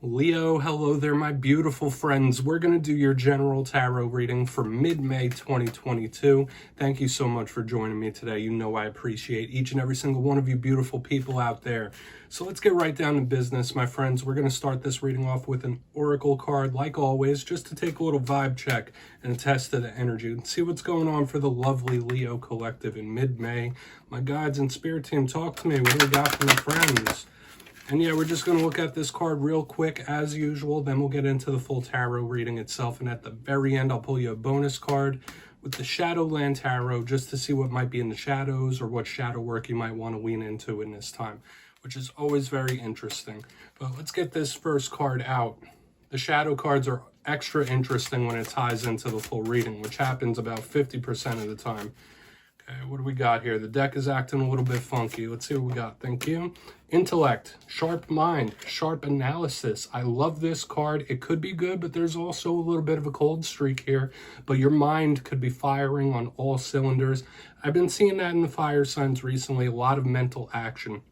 Leo, hello there, my beautiful friends. We're going to do your general tarot reading for mid-May 2022. Thank you so much for joining me today. You know I appreciate each and every single one of you beautiful people out there. So let's get right down to business, my friends. We're going to start this reading off with an oracle card, like always, just to take a little vibe check and attest to the energy and see what's going on for the lovely Leo collective in mid-May. My guides and spirit team, talk to me. What do we got for my friends? And yeah, we're just going to look at this card real quick as usual, then we'll get into the full tarot reading itself. And at the very end, I'll pull you a bonus card with the Shadowland Tarot just to see what might be in the shadows or what shadow work you might want to lean into in this time, which is always very interesting. But let's get this first card out. The shadow cards are extra interesting when it ties into the full reading, which happens about 50% of the time. Okay, what do we got here? The deck is acting a little bit funky. Let's see what we got. Thank you. Intellect, sharp mind, sharp analysis. I love this card. It could be good, but there's also a little bit of a cold streak here. But your mind could be firing on all cylinders. I've been seeing that in the fire signs recently, a lot of mental action.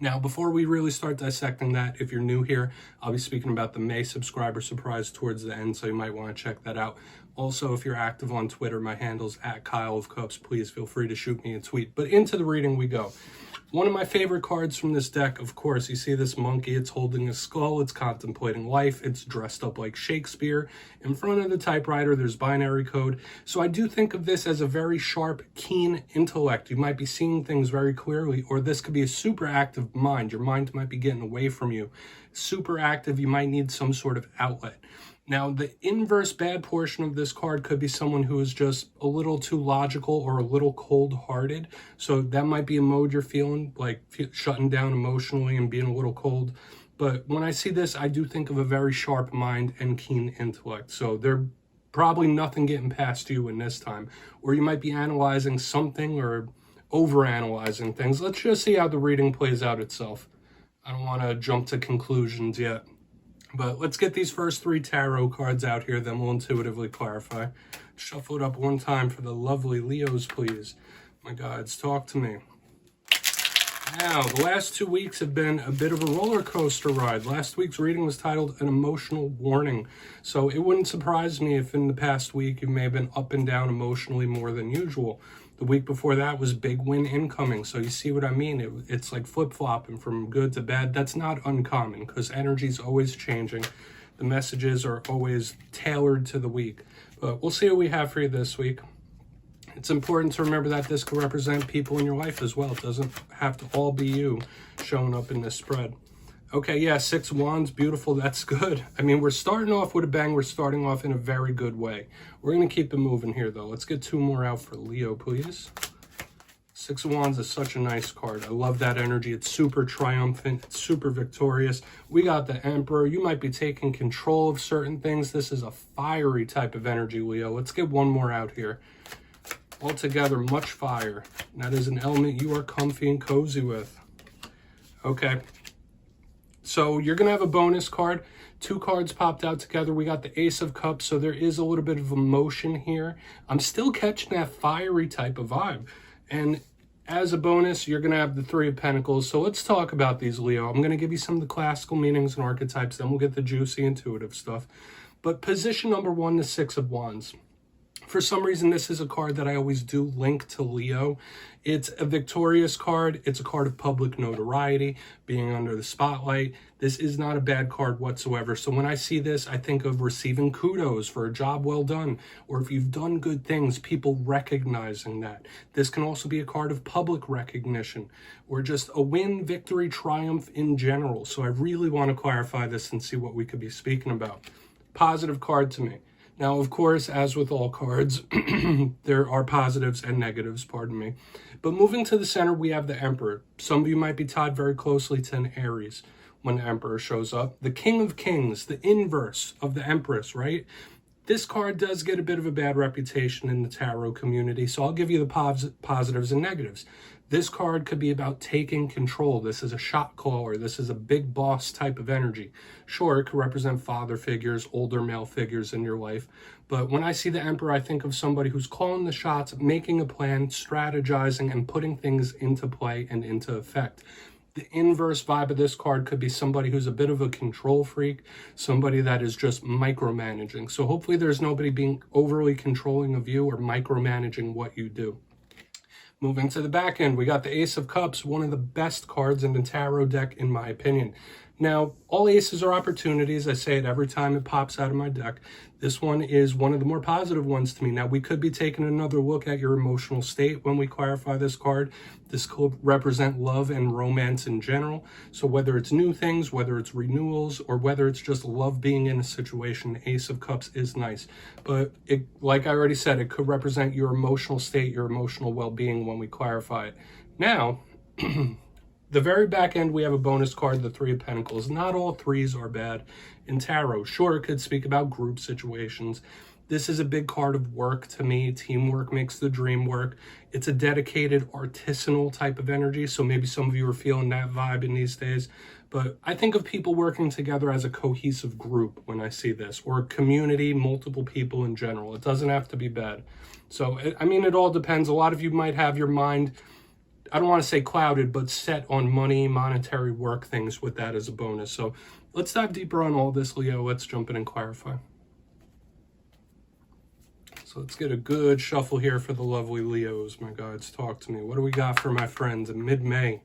Now, before we really start dissecting that, if you're new here, I'll be speaking about the May subscriber surprise towards the end, so you might want to check that out. Also, if you're active on Twitter, my handle's at kyleofcups. Please feel free to shoot me a tweet. But into the reading we go. One of my favorite cards from this deck, of course, you see this monkey. It's holding a skull. It's contemplating life. It's dressed up like Shakespeare. In front of the typewriter, there's binary code. So I do think of this as a very sharp, keen intellect. You might be seeing things very clearly, or this could be a super active mind. Your mind might be getting away from you. Super active, you might need some sort of outlet. Now, the inverse bad portion of this card could be someone who is just a little too logical or a little cold-hearted. So that might be a mode you're feeling, like shutting down emotionally and being a little cold. But when I see this, I do think of a very sharp mind and keen intellect. So there's probably nothing getting past you in this time. Or you might be analyzing something or overanalyzing things. Let's just see how the reading plays out itself. I don't want to jump to conclusions yet. But let's get these first three tarot cards out here, then we'll intuitively clarify. Shuffle it up one time for the lovely Leos, please. My guides, talk to me. Now, the last 2 weeks have been a bit of a roller coaster ride. Last week's reading was titled An Emotional Warning. So it wouldn't surprise me if in the past week you may have been up and down emotionally more than usual. The week before that was big win incoming. So you see what I mean? It's like flip-flopping from good to bad. That's not uncommon because energy is always changing. The messages are always tailored to the week. But we'll see what we have for you this week. It's important to remember that this could represent people in your life as well. It doesn't have to all be you showing up in this spread. Okay, yeah, 6 wands, beautiful, that's good. I mean, we're starting off with a bang. We're starting off in a very good way. We're going to keep it moving here, though. Let's get 2 more out for Leo, please. 6 of Wands is such a nice card. I love that energy. It's super triumphant. It's super victorious. We got the Emperor. You might be taking control of certain things. This is a fiery type of energy, Leo. Let's get one more out here. Altogether, much fire. That is an element you are comfy and cozy with. Okay. So you're going to have a bonus card. 2 cards popped out together. We got the Ace of Cups, so there is a little bit of emotion here. I'm still catching that fiery type of vibe. And as a bonus, you're going to have the 3 of Pentacles. So let's talk about these, Leo. I'm going to give you some of the classical meanings and archetypes, then we'll get the juicy intuitive stuff. But position number 1, the 6 of Wands. For some reason, this is a card that I always do link to Leo. It's a victorious card. It's a card of public notoriety, being under the spotlight. This is not a bad card whatsoever. So when I see this, I think of receiving kudos for a job well done, or if you've done good things, people recognizing that. This can also be a card of public recognition, or just a win, victory, triumph in general. So I really want to clarify this and see what we could be speaking about. Positive card to me. Now, of course, as with all cards, there are positives and negatives, pardon me. But moving to the center, we have the Emperor. Some of you might be tied very closely to an Aries when the Emperor shows up. The King of Kings, the inverse of the Empress, right? This card does get a bit of a bad reputation in the tarot community, so I'll give you the positives and negatives. This card could be about taking control. This is a shot caller. This is a big boss type of energy. Sure, it could represent father figures, older male figures in your life. But when I see the Emperor, I think of somebody who's calling the shots, making a plan, strategizing, and putting things into play and into effect. The inverse vibe of this card could be somebody who's a bit of a control freak, somebody that is just micromanaging. So hopefully there's nobody being overly controlling of you or micromanaging what you do. Moving to the back end, we got the Ace of Cups, one of the best cards in the tarot deck, in my opinion. Now, all aces are opportunities. I say it every time it pops out of my deck. This one is one of the more positive ones to me. Now, we could be taking another look at your emotional state when we clarify this card. This could represent love and romance in general. So whether it's new things, whether it's renewals, or whether it's just love being in a situation, Ace of Cups is nice. But it, like I already said, it could represent your emotional state, your emotional well-being when we clarify it. Now, the very back end, we have a bonus card, the Three of Pentacles. Not all threes are bad in tarot. Sure, it could speak about group situations. This is a big card of work to me. Teamwork makes the dream work. It's a dedicated artisanal type of energy, so maybe some of you are feeling that vibe in these days. But I think of people working together as a cohesive group when I see this, or a community, multiple people in general. It doesn't have to be bad. So, I mean, it all depends. A lot of you might have your mind, I don't want to say clouded, but set on money, monetary work things with that as a bonus. So let's dive deeper on all this, Leo. Let's jump in and clarify. So let's get a good shuffle here for the lovely Leos. My guides, talk to me. What do we got for my friends in mid-May?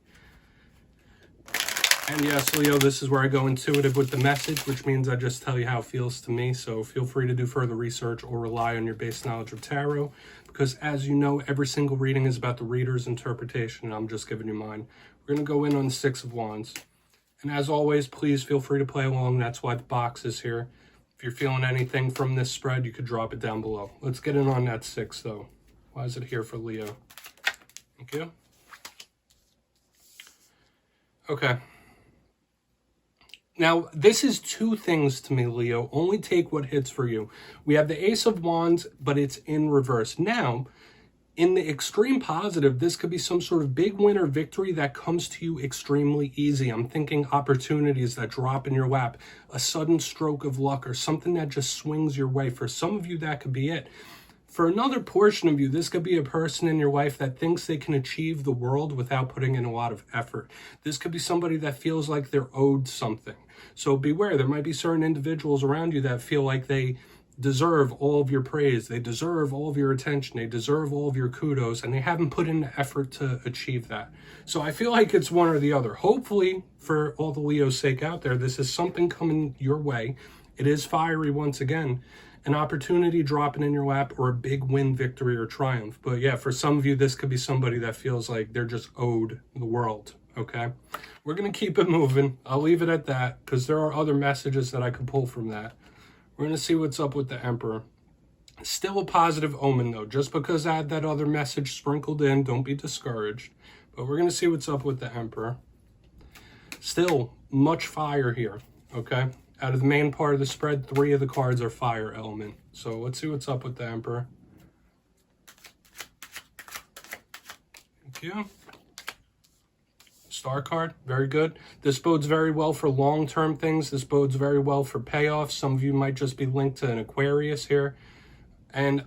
And yes, Leo, this is where I go intuitive with the message, which means I just tell you how it feels to me. So feel free to do further research or rely on your base knowledge of tarot, because as you know, every single reading is about the reader's interpretation, and I'm just giving you mine. We're going to go in on the Six of Wands. And as always, please feel free to play along. That's why the box is here. If you're feeling anything from this spread, you could drop it down below. Let's get in on that six, though. Why is it here for Leo? Thank you. Okay. Now, this is two things to me, Leo. Only take what hits for you. We have the Ace of Wands, but it's in reverse. Now, in the extreme positive, this could be some sort of big win or victory that comes to you extremely easy. I'm thinking opportunities that drop in your lap, a sudden stroke of luck, or something that just swings your way. For some of you, that could be it. For another portion of you, this could be a person in your life that thinks they can achieve the world without putting in a lot of effort. This could be somebody that feels like they're owed something. So beware, there might be certain individuals around you that feel like they deserve all of your praise, they deserve all of your attention, they deserve all of your kudos, and they haven't put in the effort to achieve that. So I feel like it's one or the other. Hopefully, for all the Leo's sake out there, this is something coming your way. It is fiery once again. An opportunity dropping in your lap, or a big win, victory, or triumph. But yeah, for some of you, this could be somebody that feels like they're just owed the world, okay? We're going to keep it moving. I'll leave it at that, because there are other messages that I could pull from that. We're going to see what's up with the Emperor. Still a positive omen, though. Just because I had that other message sprinkled in, don't be discouraged. But we're going to see what's up with the Emperor. Still, much fire here, okay? Out of the main part of the spread, 3 of the cards are fire element. So let's see what's up with the Emperor. Thank you. Star card, very good. This bodes very well for long-term things. This bodes very well for payoffs. Some of you might just be linked to an Aquarius here. And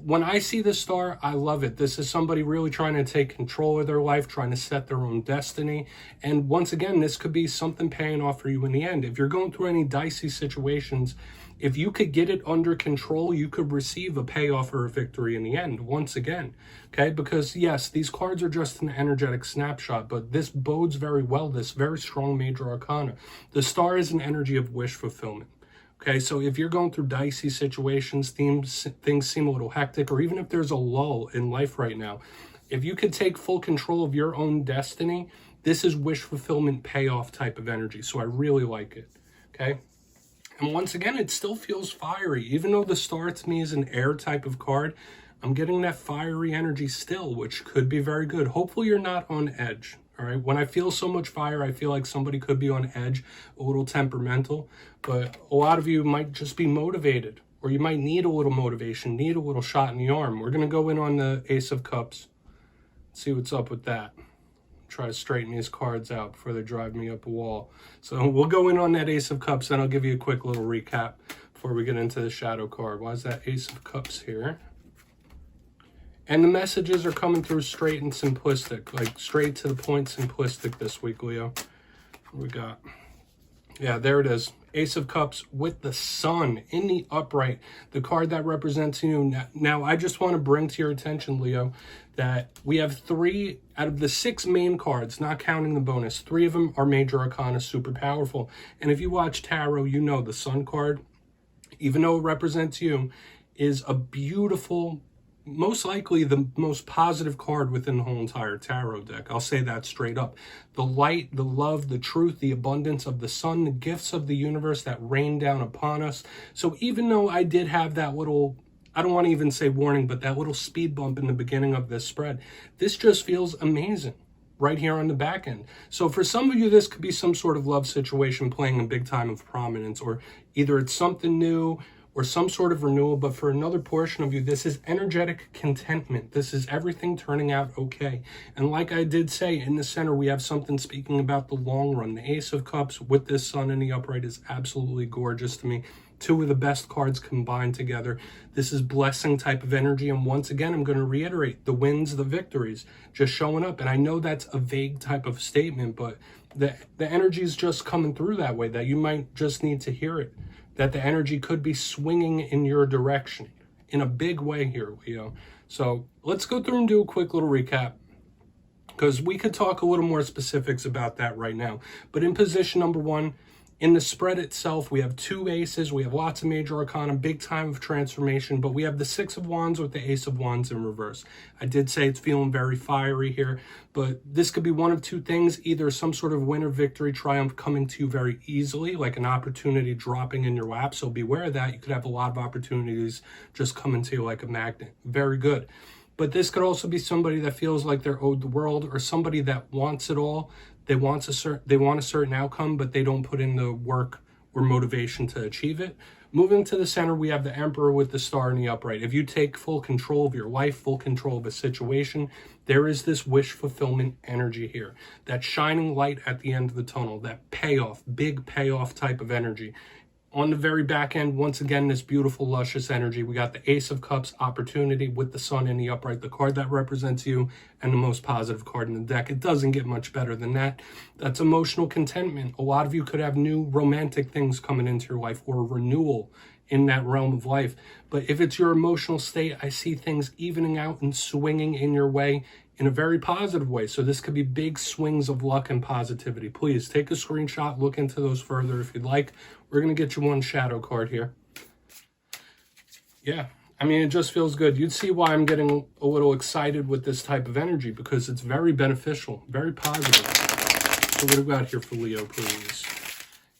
when I see this star, I love it. This is somebody really trying to take control of their life, trying to set their own destiny. And once again, this could be something paying off for you in the end. If you're going through any dicey situations, if you could get it under control, you could receive a payoff or a victory in the end, once again. Okay, because yes, these cards are just an energetic snapshot, but this bodes very well, this very strong major arcana. The star is an energy of wish fulfillment. Okay, so if you're going through dicey situations, things seem a little hectic, or even if there's a lull in life right now, if you could take full control of your own destiny, this is wish fulfillment payoff type of energy. So I really like it, okay? And once again, it still feels fiery. Even though the star to me is an air type of card, I'm getting that fiery energy still, which could be very good. Hopefully you're not on edge. All right, when I feel so much fire, I feel like somebody could be on edge, a little temperamental, but a lot of you might just be motivated, or you might need a little motivation, need a little shot in the arm. We're going to go in on the Ace of Cups, see what's up with that. Try to straighten these cards out before they drive me up a wall. So we'll go in on that Ace of Cups, and I'll give you a quick little recap before we get into the shadow card. Why is that Ace of Cups here? And the messages are coming through straight and simplistic, like straight to the point, simplistic this week, Leo. What we got? Yeah, there it is. Ace of Cups with the Sun in the upright, the card that represents you. Now, I just want to bring to your attention, Leo, that we have 3 out of the 6 main cards, not counting the bonus. 3 of them are major arcana, super powerful. And if you watch tarot, you know the Sun card, even though it represents you, is a beautiful, most likely the most positive card within the whole entire tarot deck. I'll say that straight up. The light, the love, the truth, the abundance of the sun, the gifts of the universe that rain down upon us. So even though I did have that little, I don't want to even say warning, but that little speed bump in the beginning of this spread, this just feels amazing right here on the back end. So for some of you, this could be some sort of love situation playing a big time of prominence, or either it's something new or some sort of renewal. But for another portion of you, this is energetic contentment. This is everything turning out okay. And like I did say, in the center, we have something speaking about the long run. The Ace of Cups with this Sun in the upright is absolutely gorgeous to me. 2 of the best cards combined together. This is blessing type of energy. And once again, I'm going to reiterate the wins, the victories, just showing up. And I know that's a vague type of statement, but the energy is just coming through that way, that you might just need to hear it, that the energy could be swinging in your direction in a big way here, Leo. So let's go through and do a quick little recap, because we could talk a little more specifics about that right now. But in position number 1, in the spread itself, we have 2 aces. We have lots of major arcana, big time of transformation, but we have the 6 of Wands with the Ace of Wands in reverse. I did say it's feeling very fiery here, but this could be one of 2 things, either some sort of win or victory, triumph coming to you very easily, like an opportunity dropping in your lap. So beware of that. You could have a lot of opportunities just coming to you like a magnet. Very good. But this could also be somebody that feels like they're owed the world, or somebody that wants it all. They want a certain outcome, but they don't put in the work or motivation to achieve it. Moving to the center, we have the Emperor with the Star in the upright. If you take full control of your life, full control of a situation, there is this wish fulfillment energy here. That shining light at the end of the tunnel, that payoff, big payoff type of energy. On the very back end, once again, this beautiful, luscious energy. We got the Ace of Cups, opportunity with the Sun in the upright, the card that represents you, and the most positive card in the deck. It doesn't get much better than that. That's emotional contentment. A lot of you could have new romantic things coming into your life, or a renewal in that realm of life. But if it's your emotional state, I see things evening out and swinging in your way in a very positive way. So this could be big swings of luck and positivity. Please take a screenshot, look into those further if you'd like. We're going to get you one shadow card here. Yeah, I mean, it just feels good. You'd see why I'm getting a little excited with this type of energy, because it's very beneficial, very positive. So what do we got here for Leo, please?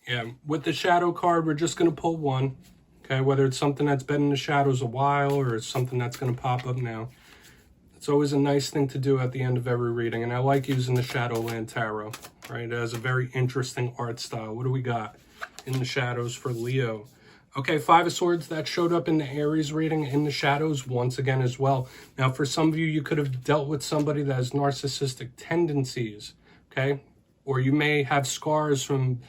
Yeah, with the shadow card, we're just going to pull one. Okay, whether it's something that's been in the shadows a while, or it's something that's going to pop up now. It's always a nice thing to do at the end of every reading, and I like using the Shadowland Tarot, right? It has a very interesting art style. What do we got in the shadows for Leo? Okay, 5 of Swords, that showed up in the Aries reading in the shadows once again as well. Now, for some of you, you could have dealt with somebody that has narcissistic tendencies, okay? Or you may have scars from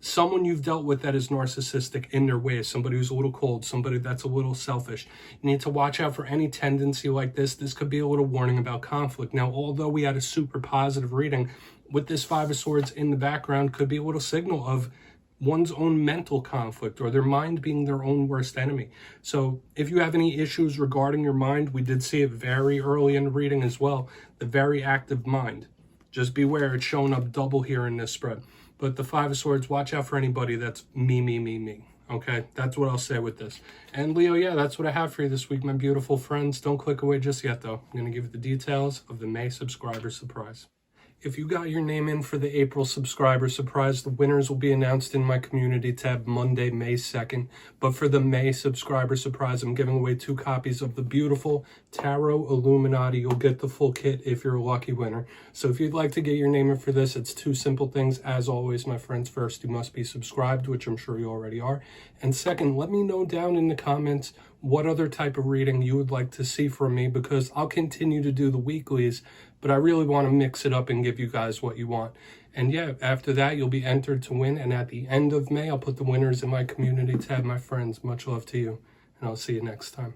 someone you've dealt with that is narcissistic in their ways, somebody who's a little cold, somebody that's a little selfish. You need to watch out for any tendency like this. This could be a little warning about conflict. Now, although we had a super positive reading, with this 5 of Swords in the background could be a little signal of one's own mental conflict, or their mind being their own worst enemy. So if you have any issues regarding your mind, we did see it very early in the reading as well, the very active mind. Just beware, it's showing up double here in this spread. But the 5 of Swords, watch out for anybody that's me. Okay, that's what I'll say with this. And Leo, yeah, that's what I have for you this week, my beautiful friends. Don't click away just yet, though. I'm going to give you the details of the May subscriber surprise. If you got your name in for the April subscriber surprise, the winners will be announced in my community tab Monday, May 2nd. But for the May subscriber surprise, I'm giving away 2 copies of the beautiful Tarot Illuminati. You'll get the full kit if you're a lucky winner. So if you'd like to get your name in for this, it's 2 simple things. As always, my friends, first, you must be subscribed, which I'm sure you already are. And second, let me know down in the comments what other type of reading you would like to see from me, because I'll continue to do the weeklies, but I really want to mix it up and give you guys what you want. And yeah, after that, you'll be entered to win. And at the end of May, I'll put the winners in my community tab, my friends. Much love to you, and I'll see you next time.